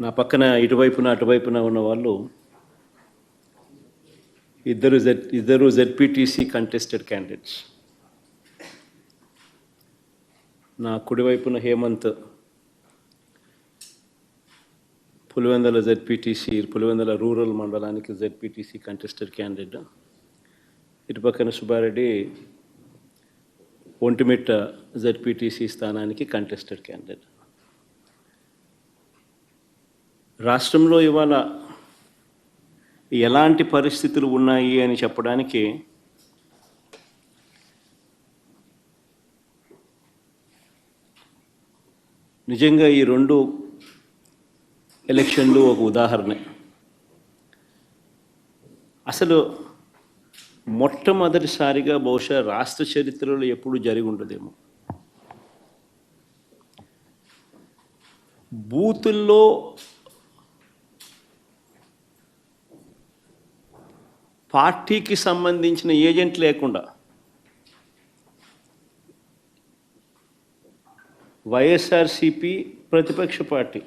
నా పక్కన ఇటువైపున అటువైపున ఉన్న వాళ్ళు ఇద్దరు జెడ్పీటీసీ కంటెస్టెడ్ క్యాండిడేట్స్. నా కుడివైపున హేమంత్ పులివెందుల జెడ్పీటీసీ, పులివెందుల రూరల్ మండలానికి జెడ్పీటీసీ కంటెస్టెడ్ క్యాండిడేట్. ఇటుపక్కన సుబ్బారెడ్డి ఒంటిమిట్ట జెడ్పీటీసీ స్థానానికి కంటెస్టెడ్ క్యాండిడేట్. రాష్ట్రంలో ఇవాళ ఎలాంటి పరిస్థితులు ఉన్నాయి అని చెప్పడానికి నిజంగా ఈ రెండు ఎలక్షన్లు ఒక ఉదాహరణ. అసలు మొట్టమొదటిసారిగా బహుశా రాష్ట్ర చరిత్రలో ఎప్పుడు జరిగి ఉండదేమో బూతుల్లో పార్టీకి సంబంధించిన ఏజెంట్ లేకుండా వైఎస్ఆర్సిపి ప్రతిపక్ష పార్టీ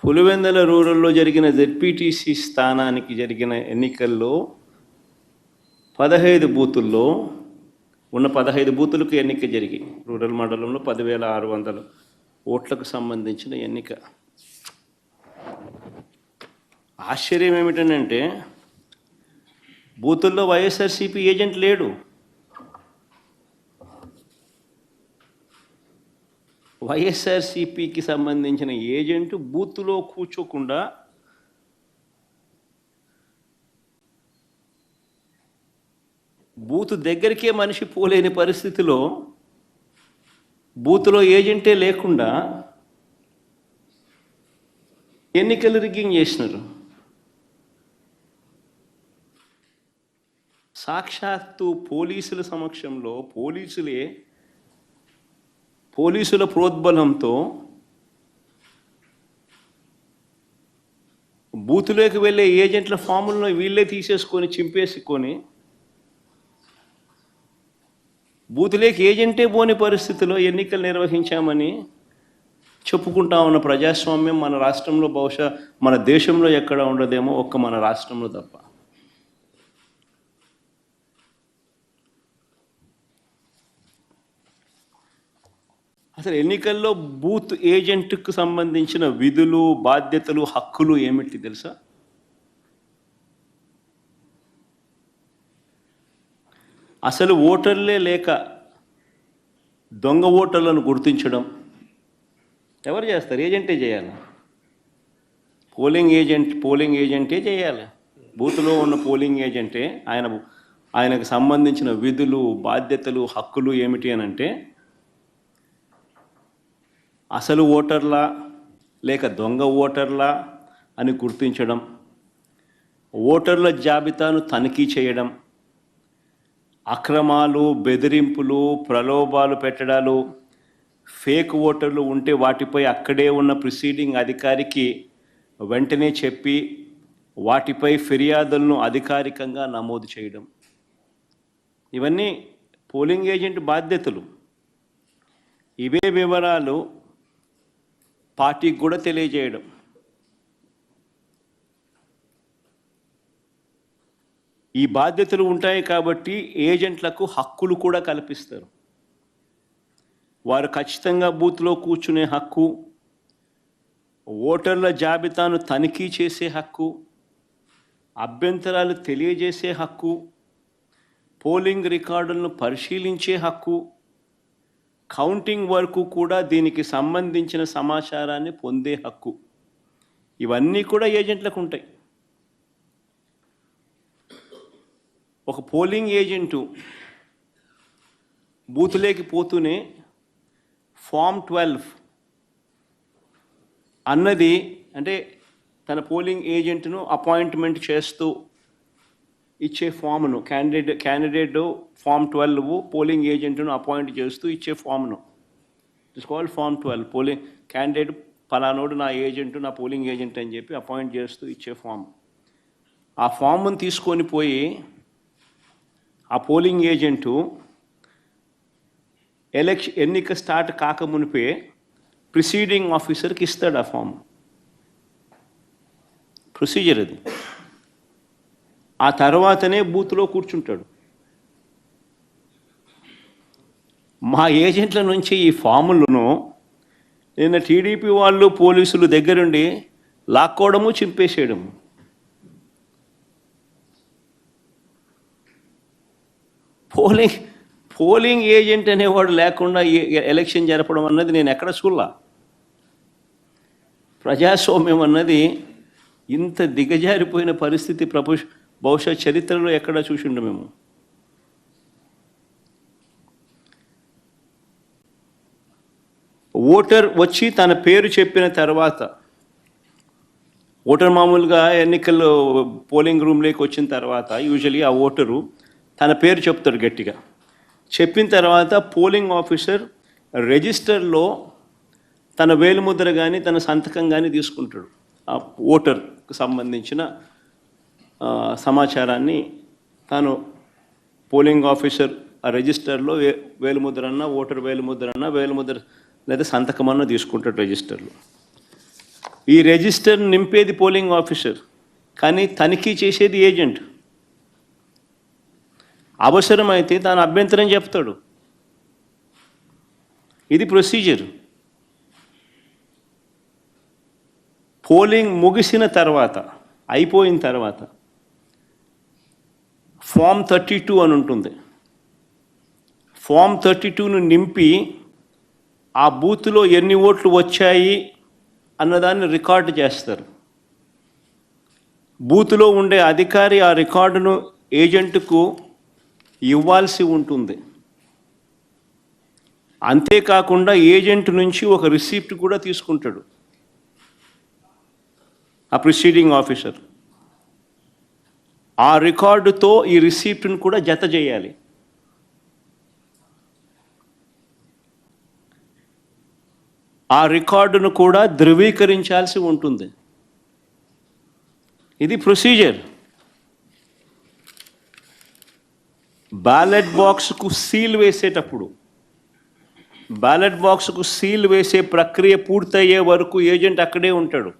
పులివెందుల రూరల్లో జరిగిన జెడ్పీటీసీ స్థానానికి జరిగిన ఎన్నికల్లో 15 బూతుల్లో ఉన్న 15 బూతులకు ఎన్నిక జరిగి రూరల్ మండలంలో 10,600 ఓట్లకు సంబంధించిన ఎన్నిక. ఆశ్చర్యం ఏమిటంటే బూతుల్లో వైఎస్ఆర్సీపీ ఏజెంట్ లేడు. వైఎస్ఆర్సీపీకి సంబంధించిన ఏజెంట్ బూత్లో కూర్చోకుండా బూత్ దగ్గరికే మనిషి పోలేని పరిస్థితిలో బూత్లో ఏజెంటే లేకుండా ఎన్నికలు రిగ్గింగ్ చేసినారు. సాక్షాత్తు పోలీసుల సమక్షంలో పోలీసుల ప్రోద్బలంతో బూతులోకి వెళ్ళే ఏజెంట్ల ఫాములను వీళ్ళే తీసేసుకొని చింపేసుకొని బూతులోకి ఏజెంటే పోని పరిస్థితిలో ఎన్నికలు నిర్వహించామని చెప్పుకుంటా ఉన్న ప్రజాస్వామ్యం మన రాష్ట్రంలో బహుశా మన దేశంలో ఎక్కడ ఉండదేమో, ఒక్క మన రాష్ట్రంలో తప్ప. అసలు ఎన్నికల్లో బూత్ ఏజెంట్కు సంబంధించిన విధులు, బాధ్యతలు, హక్కులు ఏమిటి తెలుసా? అసలు ఓటర్లే లేక దొంగ ఓటర్లను గుర్తించడం ఎవరు చేస్తారు? ఏజెంటే చేయాలి. పోలింగ్ ఏజెంటే చేయాలి. బూత్లో ఉన్న పోలింగ్ ఏజెంటే ఆయనకు సంబంధించిన విధులు, బాధ్యతలు, హక్కులు ఏమిటి అని అంటే అసలు ఓటర్లా లేక దొంగ ఓటర్లా అని గుర్తించడం, ఓటర్ల జాబితాను తనిఖీ చేయడం, అక్రమాలు, బెదిరింపులు, ప్రలోభాలు పెట్టడాలు, ఫేక్ ఓటర్లు ఉంటే వాటిపై అక్కడే ఉన్న ప్రిసీడింగ్ అధికారికి వెంటనే చెప్పి వాటిపై ఫిర్యాదులను అధికారికంగా నమోదు చేయడం, ఇవన్నీ పోలింగ్ ఏజెంట్ బాధ్యతలు. ఇవే వివరాలు పార్టీకి కూడా తెలియజేయడం. ఈ బాధ్యతలు ఉంటాయి కాబట్టి ఏజెంట్లకు హక్కులు కూడా కల్పిస్తారు. వారు ఖచ్చితంగా బూత్లో కూర్చునే హక్కు, ఓటర్ల జాబితాను తనిఖీ చేసే హక్కు, అభ్యంతరాలు తెలియజేసే హక్కు, పోలింగ్ రికార్డులను పరిశీలించే హక్కు, కౌంటింగ్ వరకు కూడా దీనికి సంబంధించిన సమాచారాన్ని పొందే హక్కు, ఇవన్నీ కూడా ఏజెంట్లకు ఉంటాయి. ఒక పోలింగ్ ఏజెంటు బూతులోకి పోతూనే ఫామ్ 12 అన్నది అంటే తన పోలింగ్ ఏజెంట్ను అపాయింట్మెంట్ చేస్తూ ఇచ్చే ఫామ్ను క్యాండిడేట్ ఫామ్ 12 పోలింగ్ ఏజెంట్ను అపాయింట్ చేస్తూ ఇచ్చే ఫామ్ను it's called form 12. Polling candidate పలానోడు నా ఏజెంట్, నా పోలింగ్ ఏజెంట్ అని చెప్పి అపాయింట్ చేస్తూ ఇచ్చే ఫామ్. ఆ ఫామ్ను తీసుకొని పోయి ఆ పోలింగ్ ఏజెంటు ఎన్నిక స్టార్ట్ కాకమునిపే ప్రిసీడింగ్ ఆఫీసర్కి ఇస్తాడు ఆ ఫామ్. ప్రొసీజర్ అది. ఆ తర్వాతనే బూత్లో కూర్చుంటాడు. మా ఏజెంట్ల నుంచి ఈ ఫాములను నిన్న టీడీపీ వాళ్ళు పోలీసులు దగ్గరుండి లాక్కోవడము, చింపేసేయడము. పోలింగ్ ఏజెంట్ అనేవాడు లేకుండా ఎలక్షన్ జరపడం అన్నది నేను ఎక్కడ చూడలా. ప్రజాస్వామ్యం అన్నది ఇంత దిగజారిపోయిన పరిస్థితి బహుశా చరిత్రలో ఎక్కడ చూసిండు మేము. ఓటర్ వచ్చి తన పేరు చెప్పిన తర్వాత, ఓటర్ మామూలుగా ఎన్నికల్లో పోలింగ్ రూమ్లోకి వచ్చిన తర్వాత యూజువలీ ఆ ఓటరు తన పేరు చెప్తాడు గట్టిగా. చెప్పిన తర్వాత పోలింగ్ ఆఫీసర్ రిజిస్టర్లో తన వేలుముద్ర కానీ తన సంతకం కానీ తీసుకుంటాడు. ఆ ఓటర్కు సంబంధించిన సమాచారాన్ని తాను పోలింగ్ ఆఫీసర్ ఆ రిజిస్టర్లో వేలుముద్ర అన్న, ఓటర్ వేలుముద్ర లేదా సంతకమన్నా తీసుకుంటాడు రిజిస్టర్లో. ఈ రిజిస్టర్ నింపేది పోలింగ్ ఆఫీసర్, కానీ తనిఖీ చేసేది ఏజెంట్. అవసరమైతే తాను అభ్యంతరం చెప్తాడు. ఇది ప్రొసీజర్. పోలింగ్ ముగిసిన తర్వాత, అయిపోయిన తర్వాత ఫామ్ 32 అని ఉంటుంది. ఫామ్ 32ను నింపి ఆ బూత్లో ఎన్ని ఓట్లు వచ్చాయి అన్నదాన్ని రికార్డు చేస్తారు. బూత్లో ఉండే అధికారి ఆ రికార్డును ఏజెంట్కు ఇవ్వాల్సి ఉంటుంది. అంతేకాకుండా ఏజెంట్ నుంచి ఒక రిసిప్ట్ కూడా తీసుకుంటాడు ఆ ప్రిసీడింగ్ ఆఫీసర్. ఆ రికార్డుతో ఈ రిసిప్ట్ను కూడా జత చేయాలి. ఆ రికార్డును కూడా ధృవీకరించాల్సి ఉంటుంది. ఇది ప్రొసీజర్. బ్యాలెట్ బాక్స్కు సీల్ వేసేటప్పుడు, బ్యాలెట్ బాక్స్కు సీల్ వేసే ప్రక్రియ పూర్తయ్యే వరకు ఏజెంట్ అక్కడే ఉంటాడు.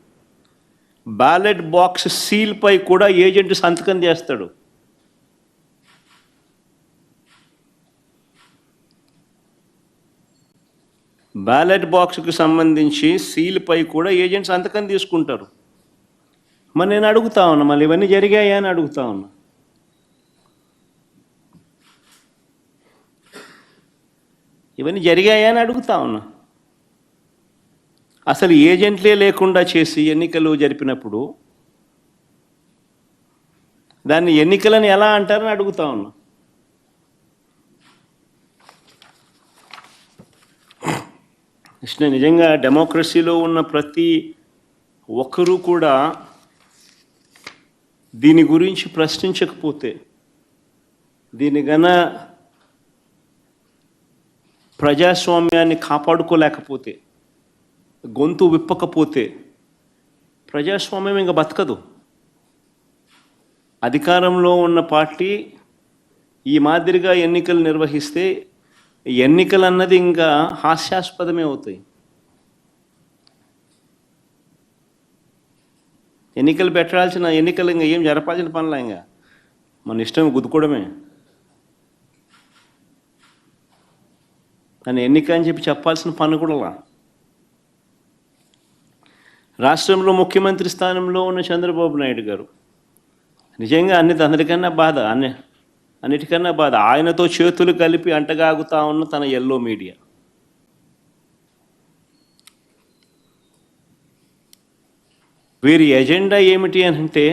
బ్యాలెట్ బాక్స్ సీల్పై కూడా ఏజెంట్ సంతకం చేస్తాడు. బ్యాలెట్ బాక్స్కు సంబంధించి సీల్పై కూడా ఏజెంట్ సంతకం తీసుకుంటారు. మరి నేను అడుగుతా ఉన్నా, మళ్ళీ ఇవన్నీ జరిగాయా అని అడుగుతా ఉన్నా. ఇవన్నీ జరిగాయా అని అడుగుతా ఉన్నా. అసలు ఏజెంట్లే లేకుండా చేసి ఎన్నికలు జరిపినప్పుడు దాన్ని ఎన్నికలని ఎలా అంటారని అడుగుతా ఉన్నా. నిజంగా డెమోక్రసీలో ఉన్న ప్రతి ఒక్కరూ కూడా దీని గురించి ప్రశ్నించకపోతే, దీని గన ప్రజాస్వామ్యాన్ని కాపాడుకోలేకపోతే, గొంతు విప్పకపోతే ప్రజాస్వామ్యం ఇంకా బతకదు. అధికారంలో ఉన్న పార్టీ ఈ మాదిరిగా ఎన్నికలు నిర్వహిస్తే ఎన్నికలు అన్నది ఇంకా హాస్యాస్పదమే అవుతాయి. ఎన్నికలు పెట్టాల్సిన ఎన్నికలు ఇంకా ఏం జరపాల్సిన పనులా, ఇంకా మన ఇష్టం గుద్దుకోవడమే. దాన్ని ఎన్నిక అని చెప్పి చెప్పాల్సిన పని కూడా. రాష్ట్రంలో ముఖ్యమంత్రి స్థానంలో ఉన్న చంద్రబాబు నాయుడు గారు నిజంగా అన్నిటికన్నా బాధ ఆయనతో చేతులు కలిపి అంటగాగుతా ఉన్న తన ఎల్లో మీడియా. వీరి ఎజెండా ఏమిటి అని అంటే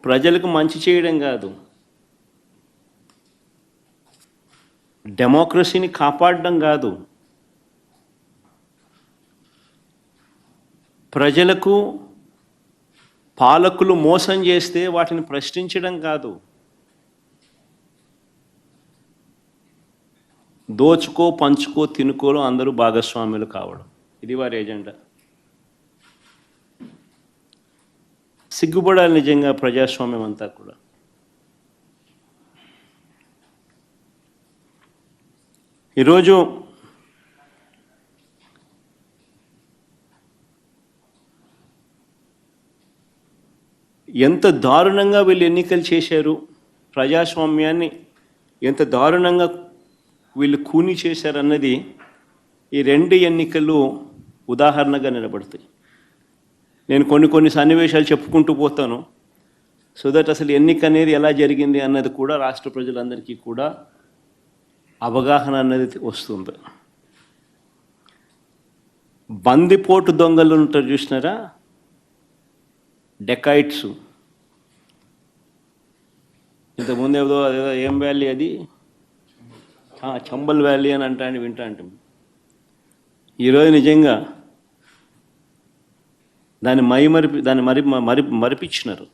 ప్రజలకు మంచి చేయడం కాదు, డెమోక్రసీని కాపాడడం కాదు, ప్రజలకు పాలకులు మోసం చేస్తే వాటిని ప్రశ్నించడం కాదు, దోచుకో పంచుకో తినుకోలో అందరూ భాగస్వాములు కావడం. ఇది వారి ఎజెండా. సిగ్గుపడాలి నిజంగా ప్రజాస్వామ్యం అంతా కూడా. ఈరోజు ఎంత దారుణంగా వీళ్ళు ఎన్నికలు చేశారు, ప్రజాస్వామ్యాన్ని ఎంత దారుణంగా వీళ్ళు కూని చేశారన్నది ఈ రెండు ఎన్నికలు ఉదాహరణగా నిలబడతాయి. నేను కొన్ని సన్నివేశాలు చెప్పుకుంటూ పోతాను, సో దట్ అసలు ఎన్నిక అనేది ఎలా జరిగింది అన్నది కూడా రాష్ట్ర ప్రజలందరికీ కూడా అవగాహన అన్నది వస్తుంది. బందిపోటు దొంగలు ఉంటారు చూసినారా, డెకాయిట్స్. ఇంతకుముందు ఏదో ఏం వ్యాలీ అది, చంబల్ వ్యాలీ అని వింటా అంటాం. ఈరోజు నిజంగా దాన్ని మరిపించినారు.